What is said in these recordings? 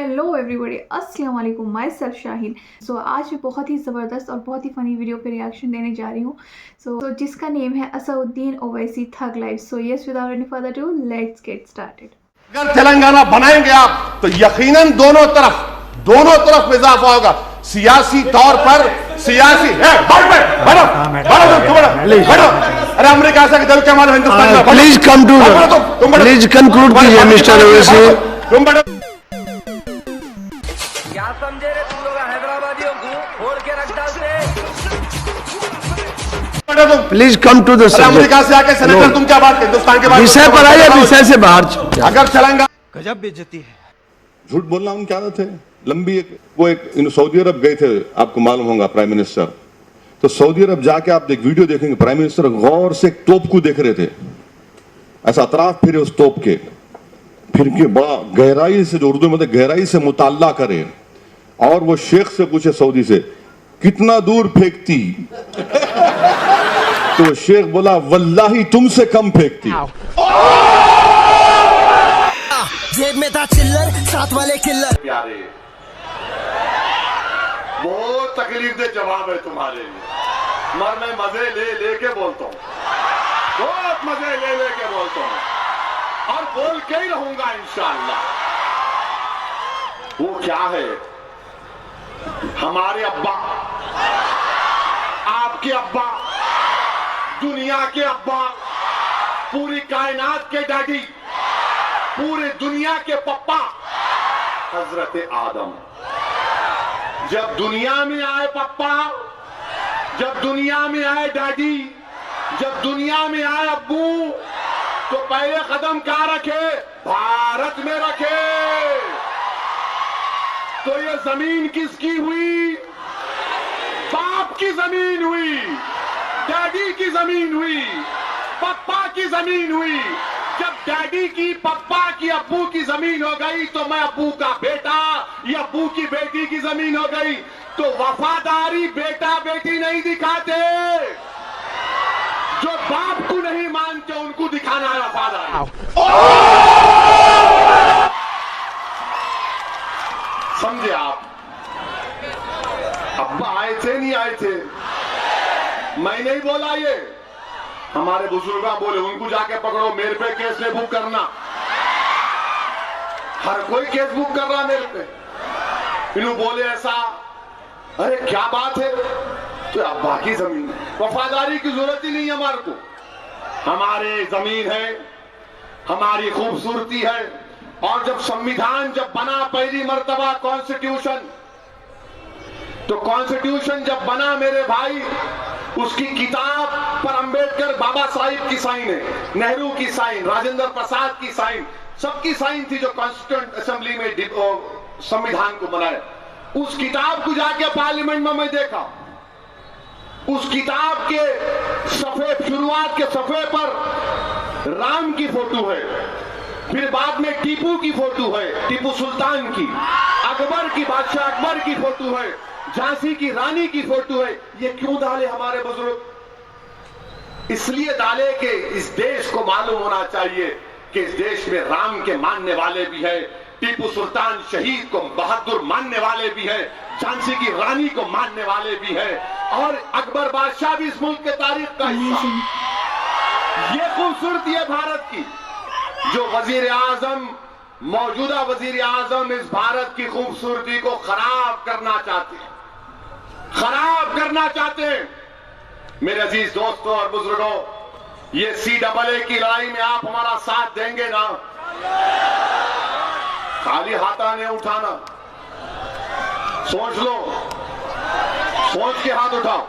Hello everybody, अस्सलाम वालेकुम। My self Shaheen. सो आज भी बहुत ही ज़बरदस्त और बहुत ही फ़नी वीडियो पे रिएक्शन देने जा रही हूँ। सो जिसका नेम है असउद्दीन ओवैसी थग life. So yes, without any further do, let's get started. अगर तेलंगाना बनाएंगे आप तो यकीनन दोनों तरफ इजाफा होगा। सियासी तौर पर सियासी बैठो। अरे अमेरिका से दिल के मानो हिंदुस्तान में। Please come to please conclude कीजिए मिस्टर ओवैसी। तुम बैठो। क्या समझे रे तुम लोग हैदराबादियों को फोड़ के रख डालते। Please come to the subject. America से आके सेनेटर तुम क्या बात हिंदुस्तान के बारे में विषय पर आइए, विषय से बाहर। अगर तेलंगाना गजब बेइज्जती है। झूठ बोलना उनकी आदत है। लंबी एक सऊदी अरब गए थे, आपको मालूम होगा, प्राइम मिनिस्टर। तो सऊदी अरब जाके आप एक वीडियो देखेंगे, प्राइम मिनिस्टर गौर से एक तोप को देख रहे थे, ऐसा अतराफ फिरे उस तोप के, फिर के बड़ा गहराई से, जो उर्दू में गहराई से मुताल्ला करे, और वो शेख से पूछे सऊदी से, कितना दूर फेंकती? तो शेख बोला, वल्लाही तुमसे कम फेंकती। जेब में था चिल्लर, साथ वाले किल्लर। प्यारे, बहुत तकलीफ दे जवाब है तुम्हारे लिए, मगर मैं मजे ले लेके बोलता हूँ, बहुत मजे ले लेके बोलता हूँ, और बोल के ही रहूंगा इंशाअल्लाह। वो क्या है, हमारे अब्बा, आपके अब्बा, दुनिया के अब्बा, पूरी कायनात के डैडी, पूरे दुनिया के पप्पा, हजरत आदम। जब दुनिया में आए पप्पा, जब दुनिया में आए डैडी, जब दुनिया में आए अब्बू, तो पहले कदम कहां रखे? भारत में रखे। तो ये जमीन किसकी हुई? बाप की जमीन हुई, डैडी की जमीन हुई, पप्पा की जमीन हुई। जब डैडी की, पप्पा की, अब्बू की जमीन हो गई, तो मैं अब्बू का बेटा, या अब्बू की बेटी की जमीन हो गई। तो वफादारी बेटा बेटी नहीं दिखाते, जो बाप को नहीं मानते उनको दिखाना है वफादारी। समझे आप? अब्बा आए थे, नहीं आए थे, मैं नहीं बोला, ये हमारे बुजुर्ग बोले, उनको जाके पकड़ो, मेरे पे केस नहीं बुक करना। हर कोई केस बुक कर रहा मेरे पे। इन्हों बोले ऐसा, अरे क्या बात है, तो अब्बा की जमीन, वफादारी की जरूरत ही नहीं है हमारे को। हमारे जमीन है, हमारी खूबसूरती है। और जब संविधान जब बना पहली मर्तबा, कॉन्स्टिट्यूशन, तो कॉन्स्टिट्यूशन जब बना मेरे भाई, उसकी किताब पर अंबेडकर बाबा साहिब की साइन है, नेहरू की साइन, राजेंद्र प्रसाद की साइन, सबकी साइन थी, जो कॉन्स्टिट्यूंट असेंबली में संविधान को बनाए। उस किताब को जाके पार्लियामेंट में मैं देखा, उस किताब के सफे, शुरुआत के सफे पर राम की फोटो है, फिर बाद में टीपू की फोटो है, टीपू सुल्तान की, अकबर की, बादशाह अकबर की फोटो है, झांसी की रानी की फोटो है। ये क्यों डाले हमारे बुजुर्ग? इसलिए डाले कि इस देश को मालूम होना चाहिए कि इस देश में राम के मानने वाले भी है, टीपू सुल्तान शहीद को बहादुर मानने वाले भी है, झांसी की रानी को मानने वाले भी है, और अकबर बादशाह भी इस मुल्क के तारीख का हिस्सा। ये खूबसूरती है भारत की, जो वजीर आजम, मौजूदा वजीर आजम इस भारत की खूबसूरती को खराब करना चाहते हैं, खराब करना चाहते हैं। मेरे अजीज दोस्तों और बुजुर्गों, ये CAA की लड़ाई में आप हमारा साथ देंगे ना? खाली हाथा नहीं उठाना, सोच लो, सोच के हाथ उठाओ।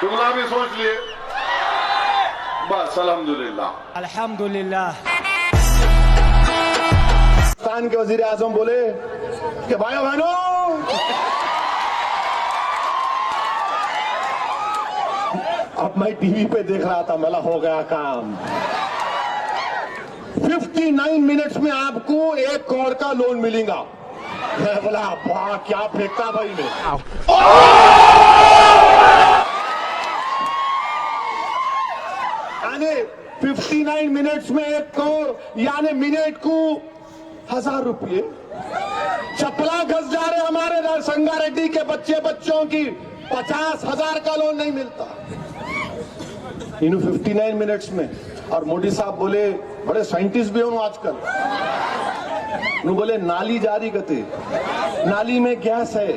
जुमला भी सोच लिए, बस अल्हम्दुलिल्लाह अल्हम्दुलिल्लाह। पाकिस्तान के वजीर आजम बोले कि भाइयों बहनों, अब मैं टीवी पे देख रहा था, मला हो गया काम। 59 मिनट्स में आपको 1 करोड़ का लोन मिलेगा। मैं बोला, वाह क्या फेंकता भाई ने। यानी 59 मिनट्स में 1 करोड़, यानी मिनट को 1000 रुपये चपला घस जा रहे हमारे संगारेड्डी के बच्चों की 50,000 का लोन नहीं मिलता इन 59 मिनट्स में। और मोदी साहब बोले, बड़े साइंटिस्ट भी हो आजकल, बोले नाली जारी करते, नाली में गैस है,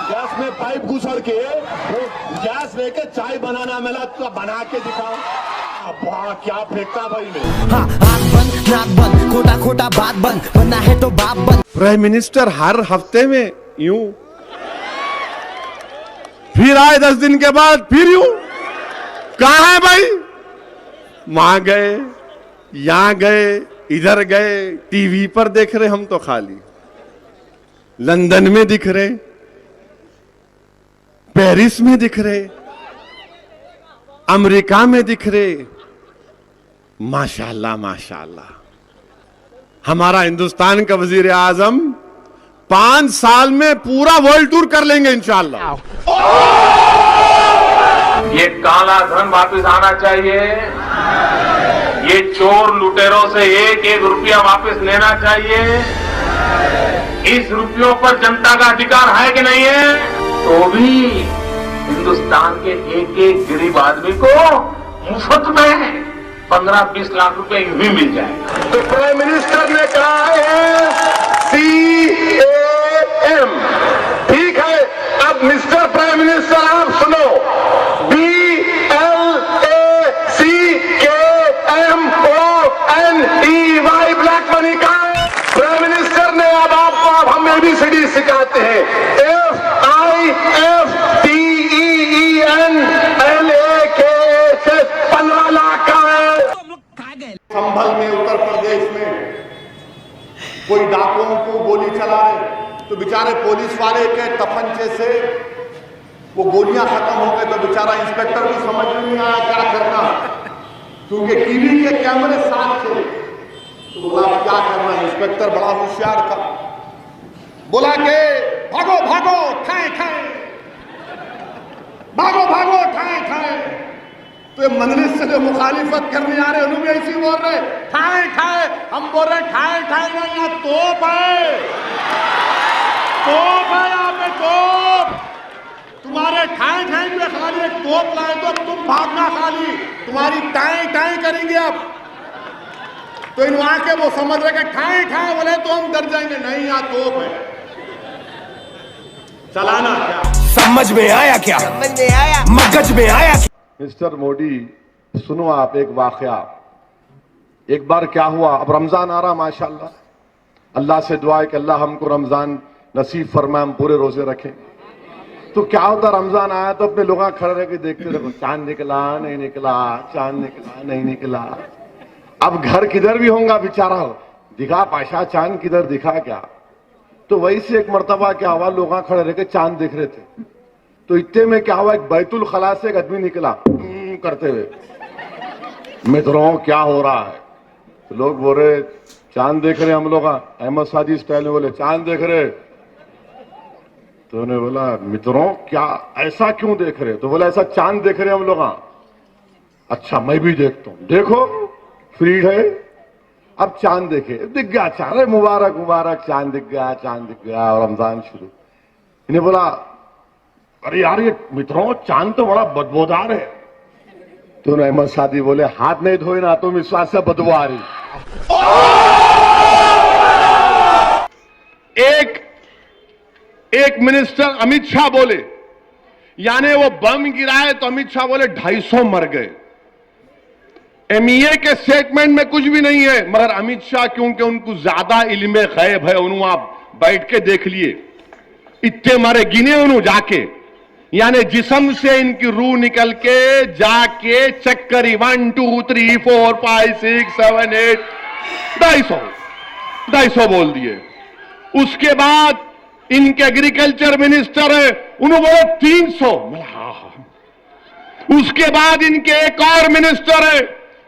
गैस में पाइप घुसड़ के वो गैस लेके चाय बनाना मिला तो बना के दिखाओ। वाह क्या फेंकता भाई ने। हाँ आँख बंद नाक बंद खोटा खोटा बात बंद बनना है तो बाप बंद। प्राइम मिनिस्टर हर हफ्ते में यूं, फिर आए 10 दिन के बाद फिर यूं। कहां है भाई? वहां गए, यहां गए, इधर गए, टीवी पर देख रहे हम तो खाली, लंदन में दिख रहे, पेरिस में दिख रहे, अमेरिका में दिख रहे। माशाअल्लाह माशाअल्लाह, हमारा हिंदुस्तान का वजीर आजम 5 साल में पूरा वर्ल्ड टूर कर लेंगे इंशाअल्लाह। ये काला धन वापस आना चाहिए, ये चोर लुटेरों से 1-1 रुपया वापस लेना चाहिए। इस रुपयों पर जनता का अधिकार है कि नहीं है? तो भी हिंदुस्तान के एक गरीब आदमी को मुफ्त में 15-20 लाख रुपए यूं ही मिल जाए। तो प्राइम मिनिस्टर ने कहा है CAM, ठीक है। अब मिस्टर प्राइम मिनिस्टर आप सुनो, BLACKMONEY ब्लैक मनी का प्राइम मिनिस्टर ने अब हम ABCD सिखाते हैं। FIFTEENLAKS 15 लाख का है। संभल में उत्तर प्रदेश में कोई डाकुओं को गोली चला रहे तो बेचारे पुलिस वाले के तपंचे से वो गोलियां खत्म हो गए तो बेचारा इंस्पेक्टर को समझ में नहीं आया क्या करना, क्योंकि टीवी के कैमरे साथ थे। तो बोला क्या करना, इंस्पेक्टर बड़ा होशियार था, बोला के भागो भागो ठाए ठाए, भागो भागो ठाए ठाए। तो ये मंजलिस से जो मुखालिफत करने आ रहे उन्होंने भी ऐसी बोल रहे ठाए ठाए, हम बोल रहे ठाए ठाए ना, यहाँ तोप है, तोप है यहाँ पे तोप। तुम्हारे ठाए ठाए में खाली एक तोप लाए तो अब तुम भागना, खाली तुम्हारी टाए टाए करेंगे अब। तो इन वहां के वो समझ रहे कि ठाए ठाए बोले तो हम डर जाएंगे, नहीं यहाँ तोप है, चलाना क्या। समझ में आया क्या? समझ में आया, मगज में आया। मिस्टर मोदी सुनो आप एक वाकया। एक बार क्या हुआ, अब रमजान आ रहा माशाल्लाह, अल्लाह से दुआ है कि अल्लाह हमको रमजान नसीब फरमाए, हम पूरे रोजे रखें। तो क्या होता, रमजान आया तो अपने लोग खड़े रह के देखते रहो, चांद निकला नहीं निकला, चांद निकला नहीं निकला। अब घर किधर भी होगा बेचारा, दिखा पाशा चांद किधर दिखा क्या। तो वही से एक मर्तबा क्या हुआ, लोग खड़े रह के चांद देख रहे थे। तो इतने में क्या हुआ, एक बैतुल खला से एक आदमी निकला करते हुए, मित्रों क्या हो रहा है। तो लोग बोल रहे चांद देख रहे हम लोग, अहमद सादी स्टाइल में बोले चांद देख रहे। तो उन्होंने बोला मित्रों क्या ऐसा क्यों देख रहे? तो बोला ऐसा चांद देख रहे हम लोग। अच्छा मैं भी देखता हूं, देखो फ्री है। अब चांद देखे, दिख गया चांद, मुबारक मुबारक चांद दिख गया, चांद दिख गया, और रमजान शुरू। इन्हें बोला अरे यार ये मित्रों चांद तो बड़ा बदबूदार है। तो अहमद सादी बोले हाथ नहीं धोए ना तो विश्वास से बदबू आ रही। एक मिनिस्टर अमित शाह बोले, यानी वो बम गिराए तो अमित शाह बोले 250 मर गए। MEA के स्टेटमेंट में कुछ भी नहीं है, मगर अमित शाह क्योंकि उनको ज्यादा इल्मे गैब है, उन्होंने आप बैठ के देख लिए, इतने मरे गिने उन्होंने जाके, यानी जिस्म से इनकी रूह निकल के जाके चेक करी 1 2 3 4 5 6 7 8 250 बोल दिए। उसके बाद इनके एग्रीकल्चर मिनिस्टर है, उन्होंने बोले 300। उसके बाद इनके एक और मिनिस्टर है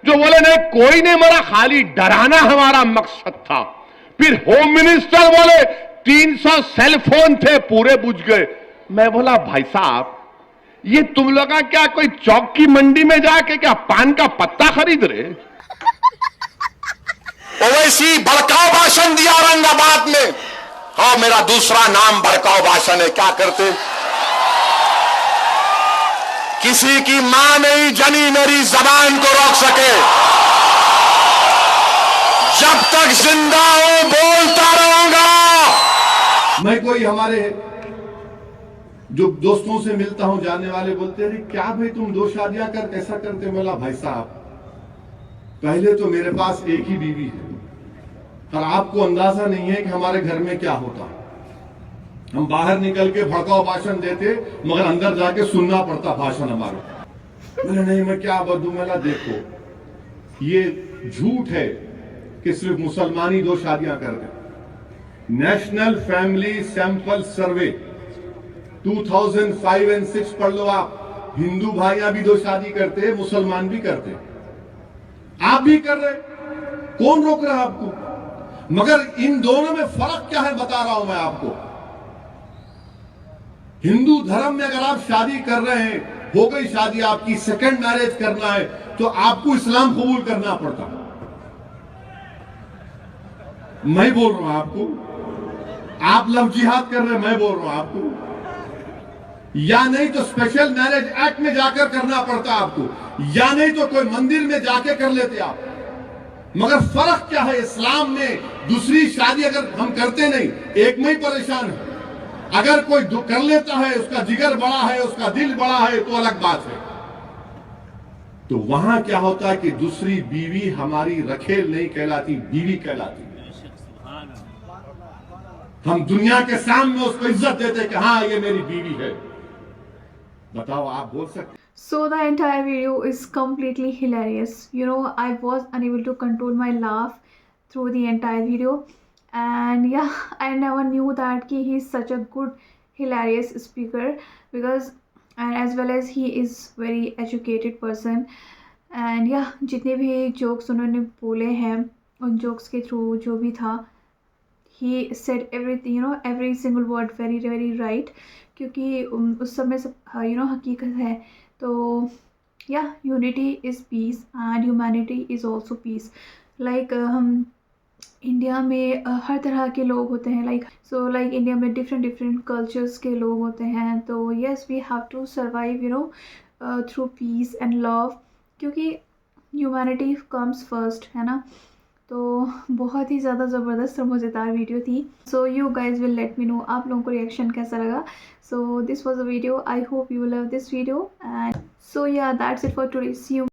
जो बोले नहीं कोई नहीं मरा, खाली डराना हमारा मकसद था। फिर होम मिनिस्टर बोले 300 सेल फोन थे पूरे बुझ गए। मैं बोला भाई साहब ये तुम लोग क्या कोई चौक की मंडी में जाके क्या पान का पत्ता खरीद रहे? ओवैसी भड़काऊ भाषण दिया, मेरा दूसरा नाम भड़काऊ भाषण है। क्या करते? किसी की मां नहीं जनी मेरी जबान को रोक सके। जब तक जिंदा हूं बोलता रहूंगा। मैं कोई हमारे जो दोस्तों से मिलता हूं, जाने वाले बोलते हैं, क्या भाई तुम 2 शादियां कर कैसा करते? बोला भाई साहब, पहले तो मेरे पास एक ही बीवी है और आपको अंदाजा नहीं है कि हमारे घर में क्या होता। हम बाहर निकल के भड़काऊ भाषण देते, मगर अंदर जाके सुनना पड़ता भाषण हमारा। मैंने नहीं, मैं क्या बदलूं? मैंने देखो, ये झूठ है कि सिर्फ मुसलमान ही 2 शादियां करते। नेशनल फैमिली सैंपल सर्वे 2005 और 6 पढ़ लो आप। हिंदू भाइयां भी 2 शादी करते, मुसलमान भी करते, आप भी कर रहे, कौन रोक रहा है आपको? मगर इन दोनों में फर्क क्या है बता रहा हूं मैं आपको। हिंदू धर्म में अगर आप शादी कर रहे हैं, हो गई शादी आपकी, सेकंड मैरिज करना है तो आपको इस्लाम कबूल करना पड़ता। मैं बोल रहा हूं आपको, आप लव जिहाद कर रहे हैं, मैं बोल रहा हूं आपको। या नहीं तो स्पेशल मैरिज एक्ट में जाकर करना पड़ता आपको, या नहीं तो कोई मंदिर में जाके कर लेते आप। मगर फर्क क्या है? इस्लाम में दूसरी शादी अगर हम करते नहीं, एक में ही परेशान है। अगर कोई कर लेता है, उसका जिगर बड़ा है, उसका दिल बड़ा है, तो अलग बात है। तो वहां क्या होता है कि दूसरी बीवी हमारी रखेल नहीं कहलाती, बीवी कहलाती। हम दुनिया के सामने उसको इज्जत देते कि हाँ ये मेरी बीवी है। बताओ, आप बोल सकते? So the entire video is completely hilarious. You know, I was unable to control my laugh through the entire video, and yeah, I never knew that he is such a good, hilarious speaker, because and as well as he is very educated person. And yeah, जितने भी jokes उन्होंने बोले हैं, उन jokes के through जो भी था, he said everything, you know, every single word very very right, क्योंकि उस समय सब you know हकीकत है। तो yeah, unity is peace and humanity is also peace. Like हम इंडिया में हर तरह के लोग होते हैं, like इंडिया में different cultures के लोग होते हैं। तो yes, we have to survive, you know, through peace and love, क्योंकि humanity comes first, है ना। तो बहुत ही ज़्यादा ज़बरदस्त और मज़ेदार वीडियो थी। So you guys will let me know आप लोगों को रिएक्शन कैसा लगा। So this was a video, I hope you love this video, and so yeah that's it for today. See you.